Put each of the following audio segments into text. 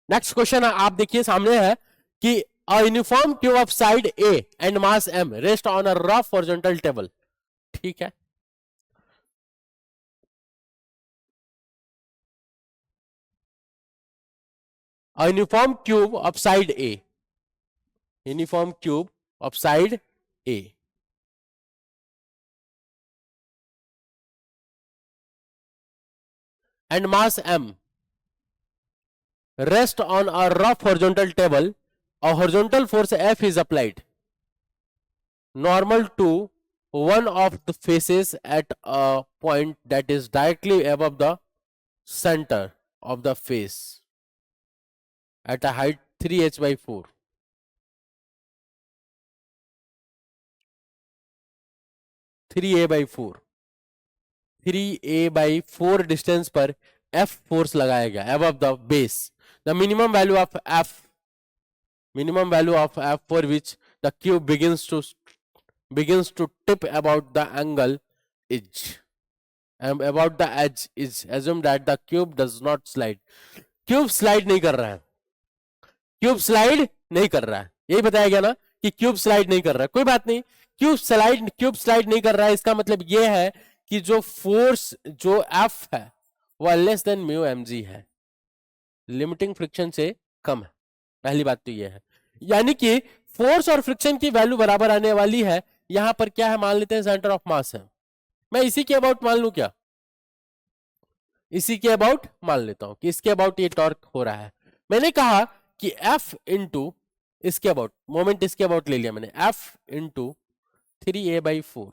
Next question आप देखिए सामने है कि a uniform tube of side A and mass M rest on a rough horizontal table. ठीक है, a uniform cube of side A, uniform cube of side A and mass m rest on a rough horizontal table, a horizontal force F is applied, normal to one of the faces at a point that is directly above the center of the face at a height 3h by 4. Three A by four distance पर F force लगाया गया above the base. The minimum value of f for which the cube begins to tip about the angle is about the edge is assumed that the cube does not slide. Cube slide नहीं कर रहा है, cube slide नहीं कर रहा है, यही बताया गया ना कि क्यूब स्लाइड नहीं कर रहा है. कोई बात नहीं, क्यूब स्लाइड नहीं कर रहा है, इसका मतलब यह है कि जो फोर्स जो एफ है वो less than mu M G है, लिमिटिंग फ्रिक्शन से कम है. पहली बात तो यह है, यानी कि फोर्स और फ्रिक्शन की वैल्यू बराबर आने वाली है. यहां पर क्या है, मान लेते हैं सेंटर ऑफ मास है. मैं इसी के अबाउट मान लू क्या, इसी के अबाउट मान लेता हूं कि इसके अबाउट ये टॉर्क हो रहा है. मैंने कहा कि F इंटू इसके अबाउट, मोमेंट इसके अबाउट ले लिया मैंने, F into 3a/4,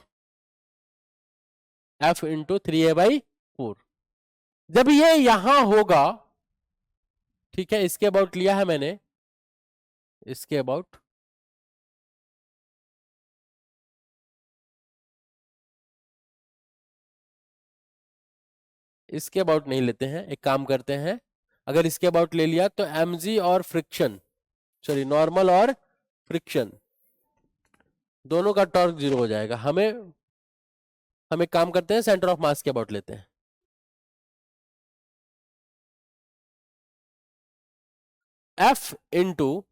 F into 3a/4. जब ये यहां होगा, ठीक है, इसके अबाउट लिया है मैंने, इसके अबाउट इसके अबाउट नहीं लेते हैं, एक काम करते हैं, अगर इसके अबाउट ले लिया तो mg और फ्रिक्शन, सॉरी नॉर्मल और फ्रिक्शन दोनों का टॉर्क जीरो हो जाएगा. हम एक काम करते हैं, सेंटर ऑफ मास के अबाउट लेते हैं. F इंटू,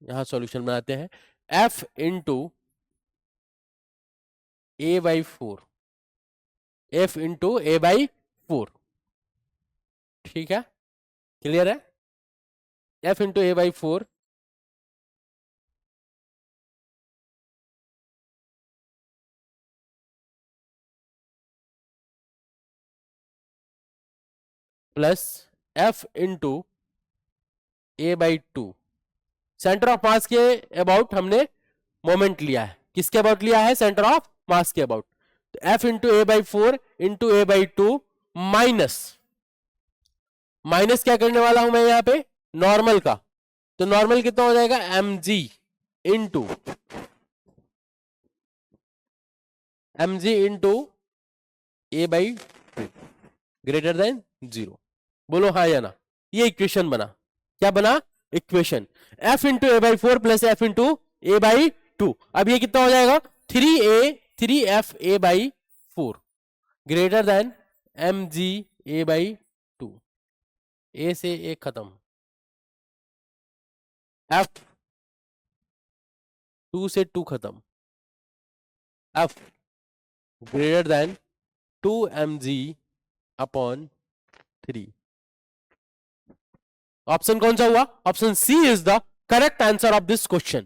यहां सॉल्यूशन बनाते हैं, F into a/4, F into a/4. ठीक है, क्लियर है, F into a/4 plus F into a/2. Centre of mass के अबाउट हमने मोमेंट लिया है, किसके अबाउट लिया है, सेंटर ऑफ मास के अबाउट. तो F into a/4 into a/2 minus क्या करने वाला हूं मैं यहां पे, नॉर्मल का. तो नॉर्मल कितना हो जाएगा, mg into a/2 greater than 0. बोलो हाँ या ना, ये इक्वेशन बना. क्या बना, equation. F into a/4 plus F into a/2. अब ये कितना हो जाएगा, 3f a/4 greater than mg a/2. ए से ए खत्म, F 2 से 2 खत्म, F greater than 2mg/3. Option कौन सा हुआ, option C is the correct answer of this question.